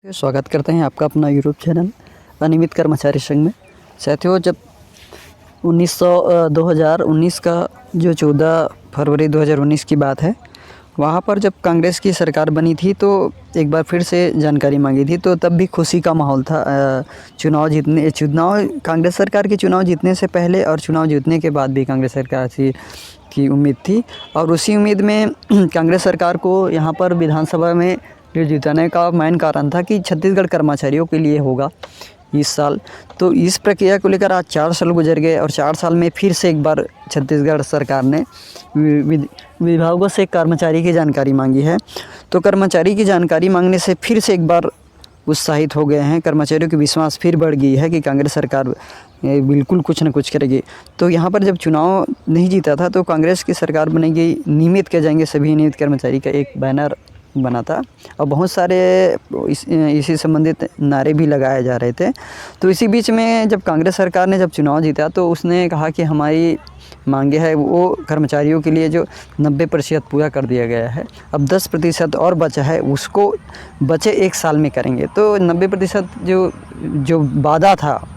स्वागत करते हैं आपका अपना यूट्यूब चैनल अनियमित कर्मचारी संघ में। साथियों, जब 2019 का जो 14 फरवरी 2019 की बात है, वहाँ पर जब कांग्रेस की सरकार बनी थी तो एक बार फिर से जानकारी मांगी थी। तो तब भी खुशी का माहौल था। कांग्रेस सरकार के चुनाव जीतने से पहले और चुनाव जीतने के बाद भी कांग्रेस सरकार की उम्मीद थी। और उसी उम्मीद में कांग्रेस सरकार को यहाँ पर विधानसभा में जिताने का मेन कारण था कि छत्तीसगढ़ कर्मचारियों के लिए होगा इस साल। तो इस प्रक्रिया को लेकर आज 4 साल गुजर गए और 4 साल में फिर से एक बार छत्तीसगढ़ सरकार ने विभागों से कर्मचारी की जानकारी मांगी है। तो कर्मचारी की जानकारी मांगने से फिर से एक बार उत्साहित हो गए हैं। कर्मचारियों की विश्वास फिर बढ़ गई है कि कांग्रेस सरकार बिल्कुल कुछ न कुछ करेगी। तो यहाँ पर जब चुनाव नहीं जीता था तो कांग्रेस की सरकार बनेगी, नियमित किए जाएंगे सभी नियमित कर्मचारी का एक बैनर बना था और बहुत सारे इसी संबंधित नारे भी लगाए जा रहे थे। तो इसी बीच में जब कांग्रेस सरकार ने जब चुनाव जीता तो उसने कहा कि हमारी मांगे है वो कर्मचारियों के लिए जो 90% पूरा कर दिया गया है, अब 10% और बचा है, उसको बचे 1 साल में करेंगे। तो 90% जो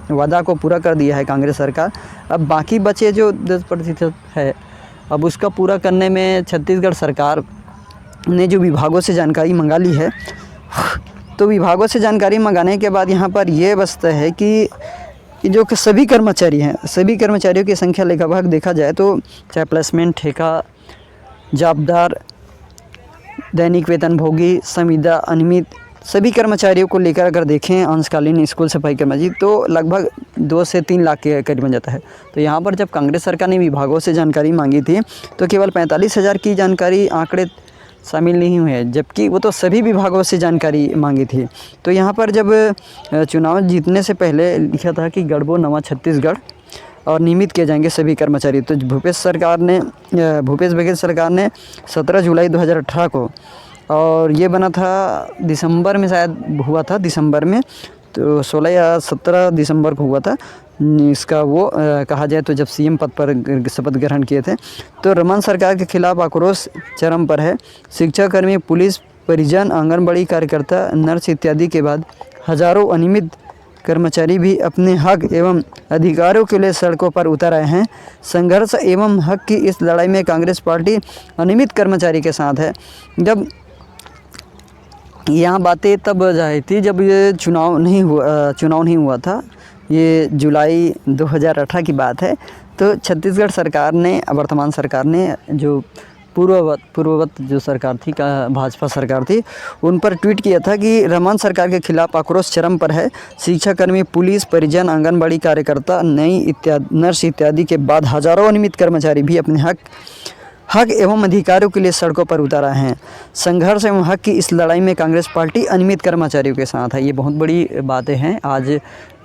वादा को पूरा कर दिया है कांग्रेस सरकार। अब बाकी बचे जो 10% है, अब उसका पूरा करने में छत्तीसगढ़ सरकार ने जो विभागों से जानकारी मंगा ली है। तो विभागों से जानकारी मंगाने के बाद यहाँ पर ये बचता है कि जो कि सभी कर्मचारी हैं, सभी कर्मचारियों की संख्या लगभग देखा जाए तो चाहे प्लेसमेंट, ठेका, जाबदार, दैनिक वेतनभोगी, संविदा, अनियमित, सभी कर्मचारियों को लेकर अगर देखें अंशकालीन स्कूल सफाई कर्मचारी तो लगभग 2 से 3 लाख के करीब बन जाता है। तो यहाँ पर जब कांग्रेस सरकार ने विभागों से जानकारी मांगी थी तो केवल 45,000 की जानकारी आंकड़े शामिल नहीं हुए, जबकि वो तो सभी विभागों से जानकारी मांगी थी। तो यहाँ पर जब चुनाव जीतने से पहले लिखा था कि गढ़बो नवा छत्तीसगढ़ और नियमित किए जाएंगे सभी कर्मचारी। तो भूपेश बघेल सरकार ने 17 जुलाई 2018 को, और ये बना था दिसंबर में, शायद हुआ था दिसंबर में, तो 16 या 17 दिसंबर को हुआ था इसका वो कहा जाए तो जब सीएम पद पर शपथ ग्रहण किए थे। तो रमन सरकार के खिलाफ आक्रोश चरम पर है। शिक्षाकर्मी, पुलिस, परिजन, आंगनबाड़ी कार्यकर्ता, नर्स इत्यादि के बाद हजारों अनियमित कर्मचारी भी अपने हक एवं अधिकारों के लिए सड़कों पर उतर आए हैं। संघर्ष एवं हक की इस लड़ाई में कांग्रेस पार्टी अनियमित कर्मचारी के साथ है। जब यहाँ बातें तब जाहिर थी जब ये चुनाव नहीं हुआ था, ये जुलाई 2018 की बात है। तो छत्तीसगढ़ सरकार ने, वर्तमान सरकार ने, जो पूर्ववत जो सरकार थी, भाजपा सरकार थी, उन पर ट्वीट किया था कि रमन सरकार के खिलाफ आक्रोश चरम पर है। शिक्षाकर्मी, पुलिस, परिजन, आंगनबाड़ी कार्यकर्ता, नर्स इत्यादि के बाद हजारों अनियमित कर्मचारी भी अपने हक एवं अधिकारों के लिए सड़कों पर उतर आए हैं। संघर्ष एवं हक की इस लड़ाई में कांग्रेस पार्टी अनियमित कर्मचारियों के साथ है। ये बहुत बड़ी बातें हैं। आज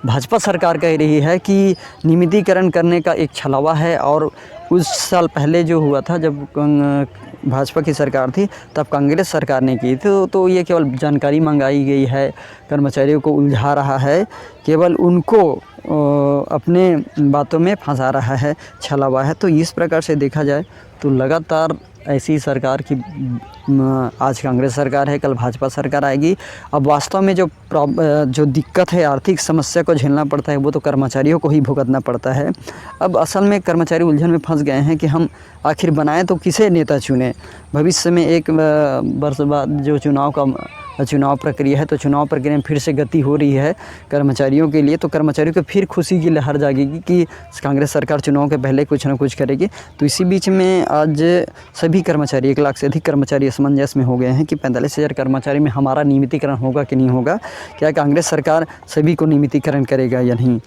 भाजपा सरकार कह रही है कि नियमितीकरण करने का एक छलावा है, और कुछ साल पहले जो हुआ था जब भाजपा की सरकार थी तब कांग्रेस सरकार ने की थी। तो ये केवल जानकारी मंगाई गई है, कर्मचारियों को उलझा रहा है, केवल उनको अपने बातों में फंसा रहा है, छलावा है। तो इस प्रकार से देखा जाए तो लगातार ऐसी सरकार की, आज कांग्रेस सरकार है, कल भाजपा सरकार आएगी। अब वास्तव में जो दिक्कत है, आर्थिक समस्या को झेलना पड़ता है, वो तो कर्मचारियों को ही भुगतना पड़ता है। अब असल में कर्मचारी उलझन में फंस गए हैं कि हम आखिर बनाएं तो किसे नेता चुने। भविष्य में 1 वर्ष बाद जो चुनाव प्रक्रिया है, तो चुनाव प्रक्रिया में फिर से गति हो रही है कर्मचारियों के लिए। तो कर्मचारियों को फिर खुशी की लहर जागेगी कि कांग्रेस सरकार चुनाव के पहले कुछ ना कुछ करेगी। तो इसी बीच में आज सभी कर्मचारी, 1 लाख से अधिक कर्मचारी असमंजस में हो गए हैं कि 45,000 कर्मचारी में हमारा नियमितीकरण होगा कि नहीं होगा, क्या कांग्रेस सरकार सभी को नियमितीकरण करेगा या नहीं।